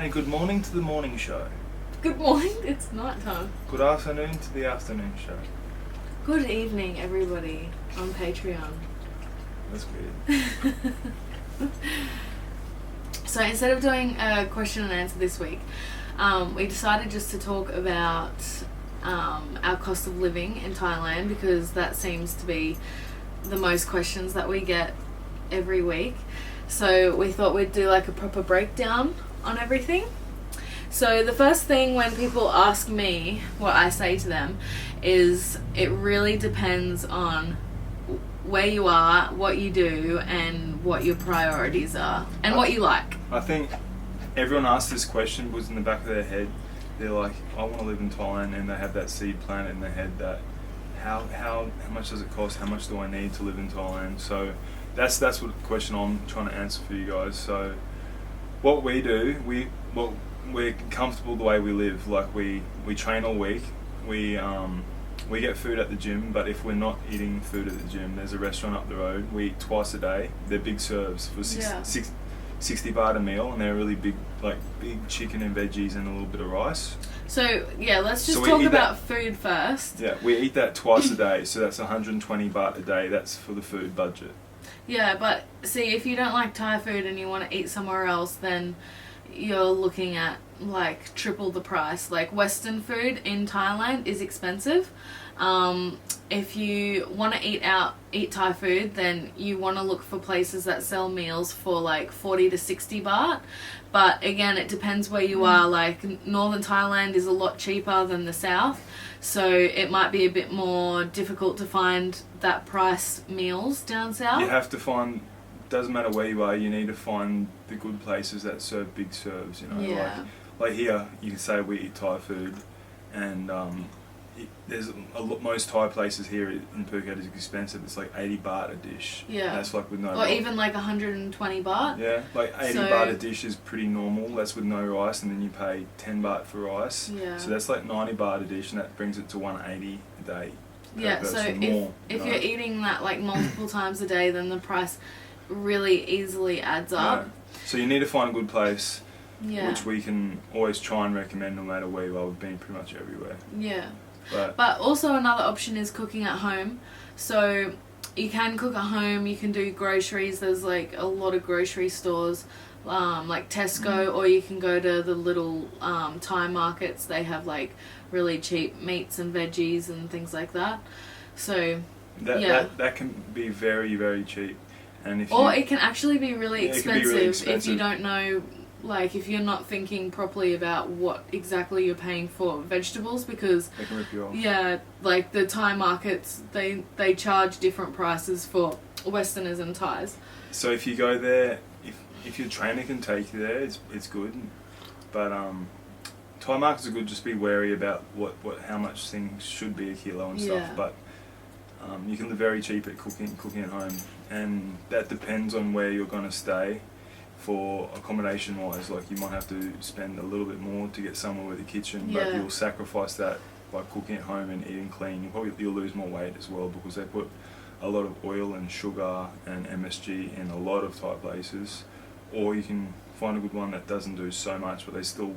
Hey, good morning to the morning show. Good morning, it's night time. Good afternoon to the afternoon show. Good evening, everybody, on Patreon. That's weird. So instead of doing a question and answer this week, we decided just to talk about our cost of living in Thailand, because that seems to be the most questions that we get every week. So we thought we'd do like a proper breakdown on everything. So the first thing when people ask me, what I say to them is it really depends on where you are, what you do, and what your priorities are, and what you like. I think everyone asks this question because in the back of their head, they're like, I want to live in Thailand, and they have that seed planted in their head that how much does it cost? How much do I need to live in Thailand? So that's what the question I'm trying to answer for you guys. So what we do, we're comfortable the way we live. Like we train all week. We get food at the gym, but if we're not eating food at the gym, there's a restaurant up the road. We eat twice a day. They're big serves for 60 baht a meal, and they're really big, like big chicken and veggies and a little bit of rice. So yeah, let's just talk about food first. Yeah, we eat that twice a day, so that's 120 baht a day. That's for the food budget. Yeah, but see, if you don't like Thai food and you want to eat somewhere else, then you're looking at like triple the price. Like Western food in Thailand is expensive. If you want to eat Thai food, then you want to look for places that sell meals for like 40 to 60 baht. But again, it depends where you are. Like northern Thailand is a lot cheaper than the south, so it might be a bit more difficult to find that price meals down south. You have to find, doesn't matter where you are, you need to find the good places that serve big serves, you know. Yeah. Like here, you can say we eat Thai food, and there's most Thai places here in Phuket is expensive. It's like 80 baht a dish. Yeah. That's like with no Or rice. even like 120 baht. Yeah, like 80 baht a dish is pretty normal. That's with no rice, and then you pay 10 baht for rice. Yeah. So that's like 90 baht a dish, and that brings it to 180 a day. Yeah, so if you're eating that like multiple times a day, then the price really easily adds up. Yeah. So you need to find a good place, which we can always try and recommend no matter where you are. We've been pretty much everywhere. Yeah. But also another option is cooking at home. So you can cook at home, you can do groceries. There's like a lot of grocery stores like Tesco, or you can go to the little Thai markets. They have like really cheap meats and veggies and things like that. So that can be very, very cheap. And it can actually be really expensive if you don't know, like if you're not thinking properly about what exactly you're paying for vegetables, because they can rip you off. Yeah, like the Thai markets, they charge different prices for Westerners and Thais. So if you go there, if your trainer can take you there, it's good. But Thai markets are good. Just be wary about how much things should be a kilo and stuff. But you can live very cheap at cooking at home, and that depends on where you're going to stay. For accommodation wise, like you might have to spend a little bit more to get somewhere with a kitchen, but you'll sacrifice that by cooking at home and eating clean. You'll lose more weight as well, because they put a lot of oil and sugar and MSG in a lot of Thai places. Or you can find a good one that doesn't do so much, but they still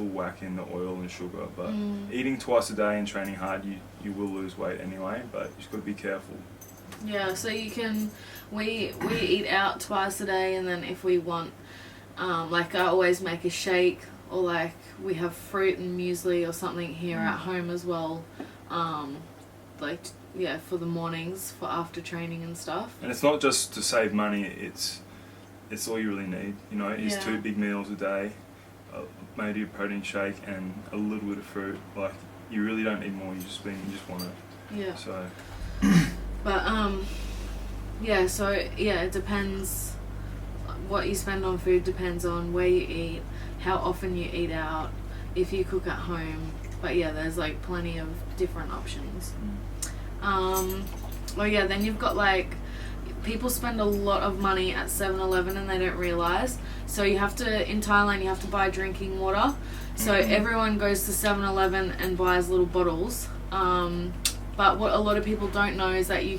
whack in the oil and sugar. But eating twice a day and training hard, you will lose weight anyway, but you just got to be careful. Yeah, so you can, we eat out twice a day, and then if we want, like I always make a shake, or like we have fruit and muesli or something here at home as well, for the mornings, for after training and stuff. And it's not just to save money, it's all you really need, you know, is 2 big meals a day, maybe a protein shake and a little bit of fruit. Like, you really don't need more, you just want it. Yeah. So... But, it depends. What you spend on food depends on where you eat, how often you eat out, if you cook at home. But yeah, there's like plenty of different options. Then you've got like, people spend a lot of money at 7-Eleven and they don't realise. So in Thailand, you have to buy drinking water. So everyone goes to 7-Eleven and buys little bottles. But what a lot of people don't know is that you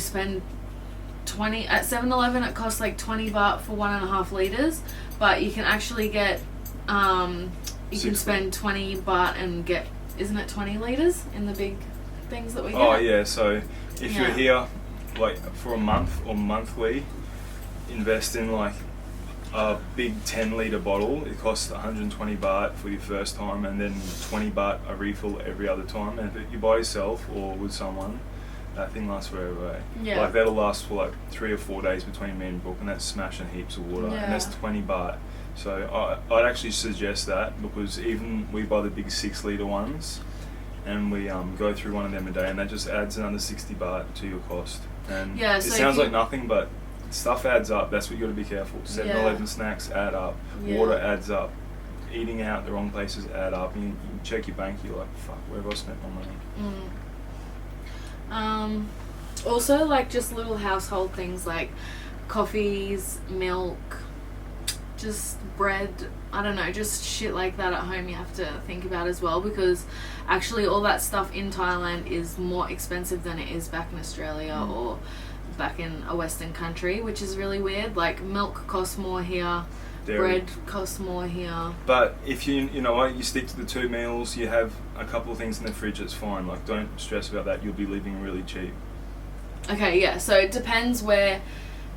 spend 20 at 7-Eleven. It costs like 20 baht for 1.5 liters, but you can actually get you can spend 20 baht and get, isn't it 20 liters in the big things that we get? Oh yeah, so if you're here like for a month or monthly, invest in like a big 10-litre bottle. It costs 120 baht for your first time, and then 20 baht a refill every otother time. And if you by yourself or with someone, that thing lasts forever. Eh? Yeah. Like that'll last for like 3 or 4 days between me and Brooke, and that's smashing heaps of water, and that's 20 baht. So I'd actually suggest that, because even we buy the big 6-litre ones, and we go through one of them a day, and that just adds another 60 baht to your cost. And it sounds like nothing, but stuff adds up. That's what you got to be careful. 7-Eleven snacks add up. Water adds up. Eating out the wrong places add up. And you check your bank, you're like, fuck, where have I spent my money? Also, like, just little household things like coffees, milk, just bread, I don't know, just shit like that at home you have to think about as well, because actually all that stuff in Thailand is more expensive than it is back in Australia or back in a Western country, which is really weird. Like, milk costs more here, bread costs more here. But if you know what, you stick to the 2 meals, you have a couple of things in the fridge, it's fine. Like, don't stress about that, you'll be living really cheap. Okay, yeah, so it depends where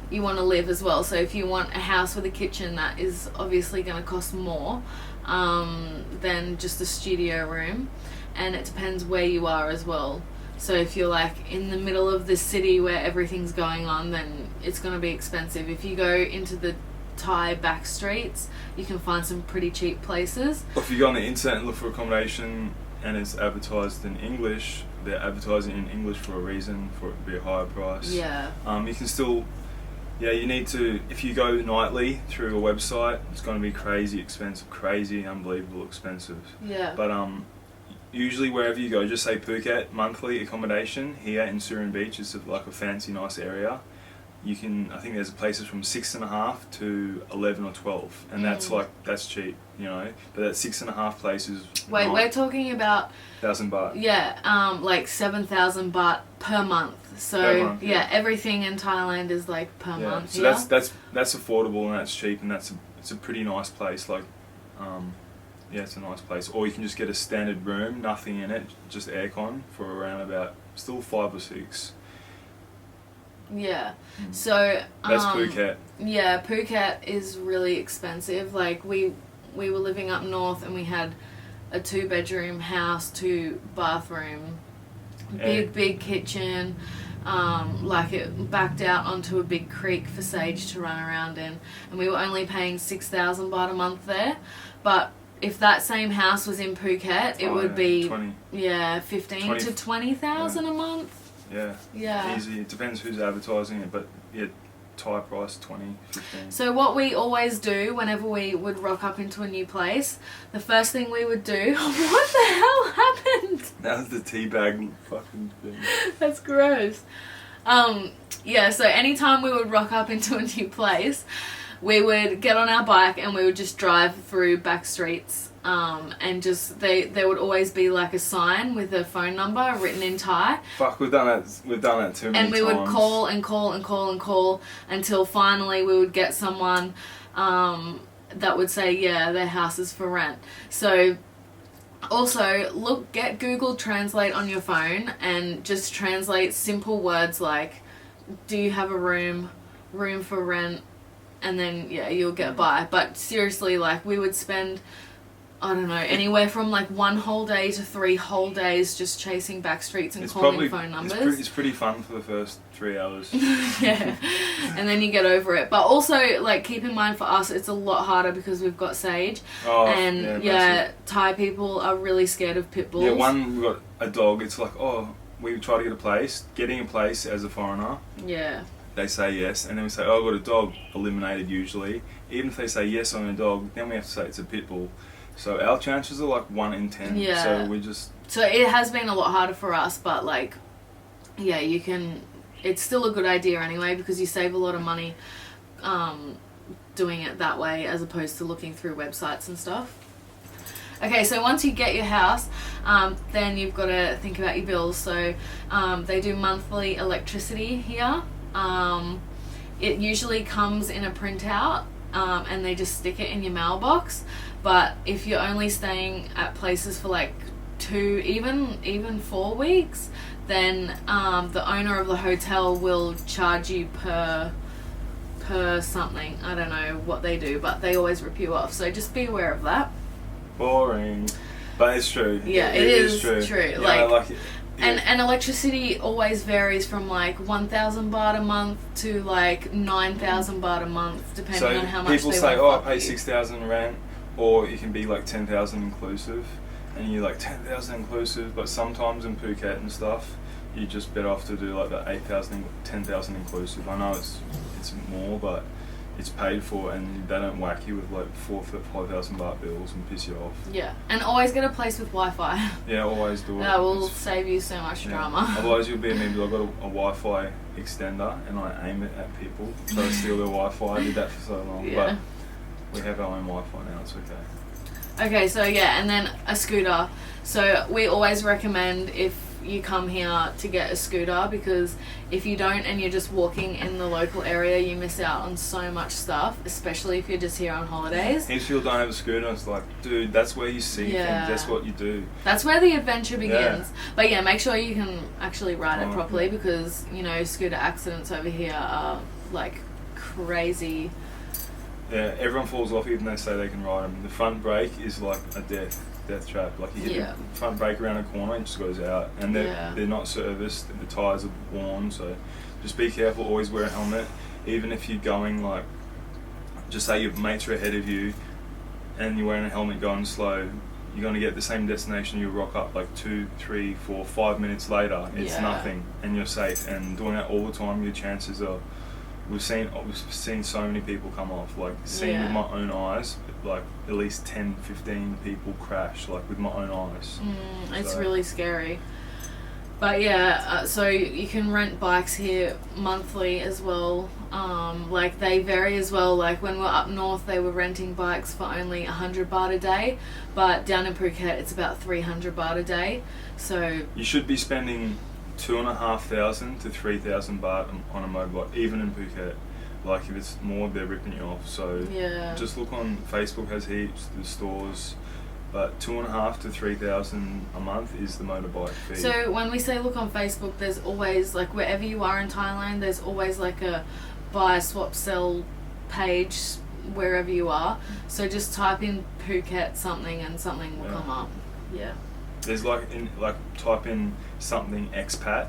you want to live as well. So if you want a house with a kitchen, that is obviously going to cost more than just a studio room, and it depends where you are as well. So if you're like in the middle of the city where everything's going on, then it's going to be expensive. If you go into the Thai back streets, you can find some pretty cheap places. If you go on the internet and look for accommodation and it's advertised in English, they're advertising in English for a reason, for it to be a higher price. Yeah. You can still, you need to, if you go nightly through a website, it's going to be crazy expensive, crazy, unbelievable expensive. Yeah. But usually wherever you go, just say Phuket, monthly accommodation here in Surin Beach is like a fancy, nice area. You can, I think there's places from 6.5 to 11 or 12, and that's cheap, you know. But that 6.5 places. Wait, we're talking about 1,000 baht. Yeah, like 7,000 baht per month. So per month, everything in Thailand is like per month. So that's affordable and that's cheap, and it's a pretty nice place. Like, it's a nice place. Or you can just get a standard room, nothing in it, just aircon for around about still 5 or 6. Yeah. So that's Phuket. Yeah, Phuket is really expensive. Like, we were living up north and we had a 2-bedroom house, 2-bathroom, big kitchen. Like, it backed out onto a big creek for Sage to run around in, and we were only paying 6,000 baht a month there. But if that same house was in Phuket, it would be 20. 15 to 20,000 a month. Yeah. Easy. It depends who's advertising it, but Thai price 20, 15. So what we always do whenever we would rock up into a new place, the first thing we would do, what the hell happened? That was the teabag fucking thing. That's gross. So anytime we would rock up into a new place, we would get on our bike and we would just drive through back streets. And just there would always be like a sign with a phone number written in Thai. Fuck, we've done that too many times. And we would call and call and call and call until finally we would get someone that would say, their house is for rent. So also get Google Translate on your phone and just translate simple words like, do you have a room for rent, and then you'll get by. But seriously, like, we would spend, I don't know, anywhere from like 1 whole day to 3 whole days just chasing back streets and calling phone numbers. It's pretty fun for the first 3 hours. Yeah, and then you get over it. But also, like, keep in mind for us, it's a lot harder because we've got Sage. Thai people are really scared of pit bulls. Yeah, we've got a dog. It's like, we try to get a place. Getting a place as a foreigner. Yeah. They say yes, and then we say, I've got a dog. Eliminated usually. Even if they say yes on a dog, then we have to say it's a pit bull. So our chances are like 1 in 10. Yeah. So we just. So it has been a lot harder for us, but like, you can. It's still a good idea anyway, because you save a lot of money, doing it that way as opposed to looking through websites and stuff. Okay, so once you get your house, then you've got to think about your bills. So they do monthly electricity here, It usually comes in a printout, and they just stick it in your mailbox. But if you're only staying at places for like 2, even 4 weeks, then the owner of the hotel will charge you per something. I don't know what they do, but they always rip you off. So just be aware of that. Boring, but it's true. Yeah, it is true. Yeah, Like, yeah. and electricity always varies from like 1,000 baht a month to like 9,000 baht a month, depending on how much people they say, want "Oh, I pay 6,000 rent," or it can be like 10,000 inclusive, and you're like 10,000 inclusive. But sometimes in Phuket and stuff, you just better off to do like the 8,000, 10,000 inclusive. I know it's more, but it's paid for, and they don't whack you with like 5,000 baht bills and piss you off. Yeah, and always get a place with Wi-Fi. Yeah, always do it. That will save you so much drama. Otherwise, you'll be maybe I've got a Wi-Fi extender and I aim it at people, try to steal their Wi-Fi. I did that for so long, but we have our own Wi-Fi now. It's okay. Okay, so yeah, and then a scooter. So we always recommend, if you come here, to get a scooter, because if you don't and you're just walking in the local area, you miss out on so much stuff, especially if you're just here on holidays. If you don't have a scooter, it's like, dude, that's where you see things. That's what you do. That's where the adventure begins. Yeah. But yeah, make sure you can actually ride it properly, because, you know, scooter accidents over here are like crazy. Yeah, everyone falls off even they say they can ride them. The front brake is like a death trap. Like you hit the front brake around a corner and it just goes out, and they're not serviced, the tyres are worn, so just be careful. Always wear a helmet, even if you're going like, just say your mates are ahead of you and you're wearing a helmet going slow, you're going to get the same destination. You rock up like 2, 3, 4, 5 minutes later, it's nothing, and you're safe. And doing that all the time, your chances are, we've seen so many people come off, like seeing with my own eyes, like at least 10, 15 people crash, like with my own eyes. It's really scary. But yeah, so you can rent bikes here monthly as well. Like they vary as well. Like when we're up north, they were renting bikes for only 100 baht a day, but down in Phuket it's about 300 baht a day. So you should be spending 2,500 to 3,000 baht on a motorbike, even in Phuket. Like if it's more, they're ripping you off. So just look on Facebook, has heaps, the stores. But 2,500 to 3,000 a month is the motorbike fee. So when we say look on Facebook, there's always, like wherever you are in Thailand, there's always like a buy, swap, sell page wherever you are. So just type in Phuket something and something will come up. Yeah. There's like type in something expat.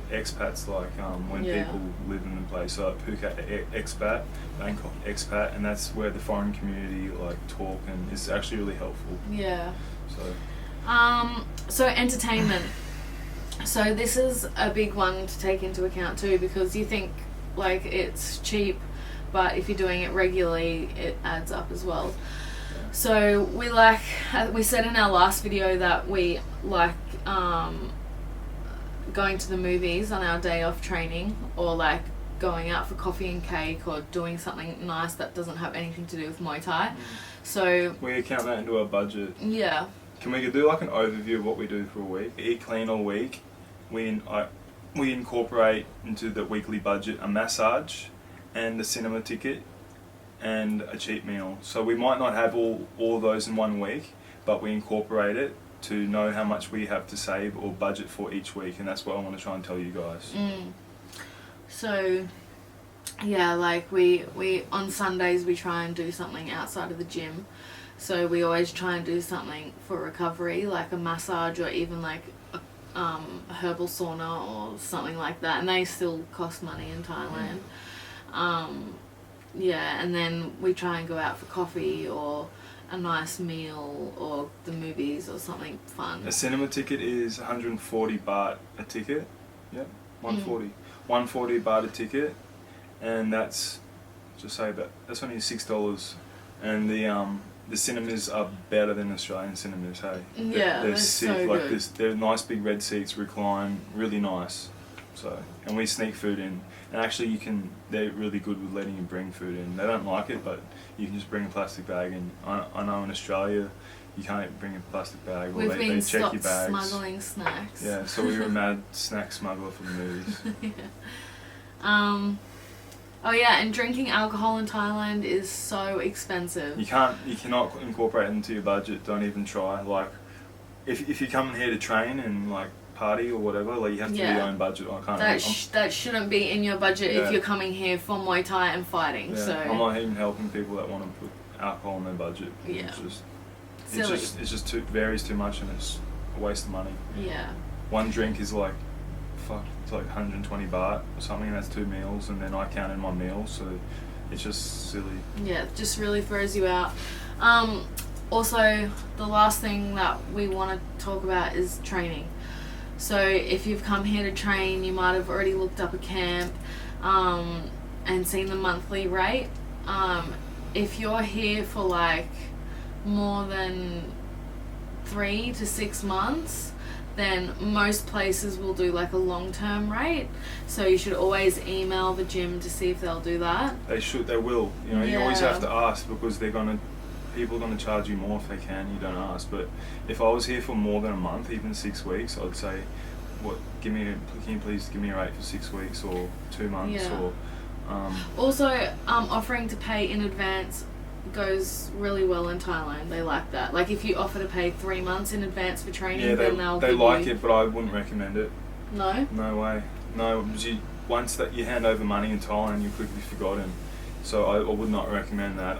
Expats like when people live in the place. So Phuket expat, Bangkok expat, and that's where the foreign community like talk, and it's actually really helpful. Yeah. So. So entertainment. So this is a big one to take into account too, because you think like it's cheap, but if you're doing it regularly, it adds up as well. So we said in our last video that we like going to the movies on our day off training, or like going out for coffee and cake, or doing something nice that doesn't have anything to do with Muay Thai. So we account that into our budget. Yeah. Can we do like an overview of what we do for a week? Eat clean all week. We incorporate into the weekly budget a massage and a cinema ticket and a cheap meal. So we might not have all of those in one week, but we incorporate it to know how much we have to save or budget for each week, and that's what I want to try and tell you guys. So yeah, like we on Sundays we try and do something outside of the gym. So we always try and do something for recovery, like a massage or even like a herbal sauna or something like that, and they still cost money in Thailand. Yeah, and then we try and go out for coffee or a nice meal or the movies or something fun. A cinema ticket is 140 baht a ticket. Yep, 140. 140 baht a ticket, and that's that's only $6. And the cinemas are better than Australian cinemas. Hey, yeah, they're sick. So like good. They're nice big red seats, recline, really nice. So, and we sneak food in, and actually they're really good with letting you bring food in. They don't like it, but you can just bring a plastic bag in. I know in Australia you can't bring a plastic bag, or they check your bags. Smuggling snacks. Yeah, so we were a mad snack smuggler for the movies. Oh yeah, and drinking alcohol in Thailand is so expensive. You cannot incorporate it into your budget. Don't even try. Like, if you're coming here to train and like party or whatever, like you have to do your own budget. I can't. That shouldn't be in your budget if you're coming here for Muay Thai and fighting. Yeah. So I'm not even helping people that want to put alcohol in their budget. Yeah. It's just varies too much and it's a waste of money. Yeah. One drink is like, it's like 120 baht or something, and that's 2 meals, and then I count in my meals, so it's just silly. Yeah, it just really throws you out. Also, the last thing that we want to talk about is training. So if you've come here to train, you might have already looked up a camp and seen the monthly rate. If you're here for like more than 3 to 6 months, then most places will do like a long-term rate. So you should always email the gym to see if they'll do that. They will. You know, you always have to ask because people are gonna charge you more if they can. You don't ask. But if I was here for more than a month, even 6 weeks, I'd say, can you please give me a rate for 6 weeks or 2 months or. Also, offering to pay in advance goes really well in Thailand. They like that. Like if you offer to pay 3 months in advance for training, then they like it, but I wouldn't recommend it. No? No way. No, because once that you hand over money in Thailand, you're quickly forgotten. So I would not recommend that.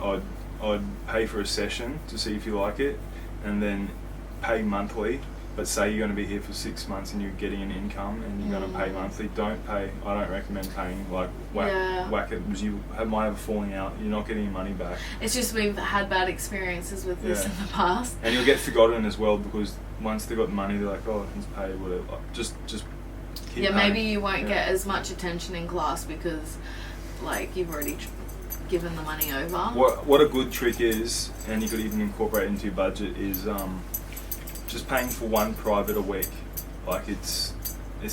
I'd pay for a session to see if you like it, and then pay monthly. But say you're going to be here for 6 months and you're getting an income and you're going to pay monthly, don't pay. I don't recommend paying, like, whack it, because you might have a falling out. You're not getting your money back. It's just we've had bad experiences with this in the past. And you'll get forgotten as well, because once they've got the money, they're like, oh, I can pay, whatever. Just keep paying. Maybe you won't get as much attention in class because, like, you've already given the money over. What a good trick is, and you could even incorporate it into your budget, is just paying for one private a week. Like it's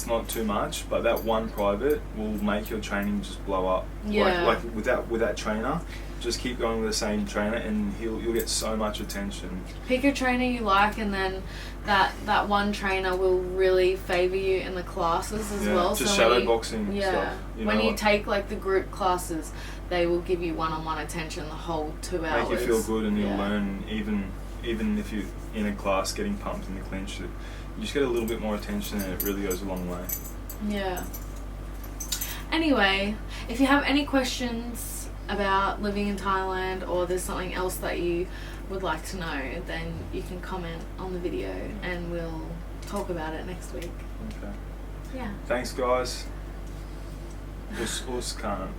not too much, but that one private will make your training just blow up. Yeah. Like with that trainer, just keep going with the same trainer, and you'll get so much attention. Pick a trainer you like, and then that one trainer will really favour you in the classes as well. Just so shadow boxing stuff. When you take like the group classes, they will give you one-on-one attention the whole 2 hours. Make you feel good, and you'll learn even if you're in a class getting pumped in the clinch, you just get a little bit more attention, and it really goes a long way. Yeah. Anyway, if you have any questions about living in Thailand, or there's something else that you would like to know, then you can comment on the video and we'll talk about it next week. Okay. Yeah. Thanks, guys. Us can't.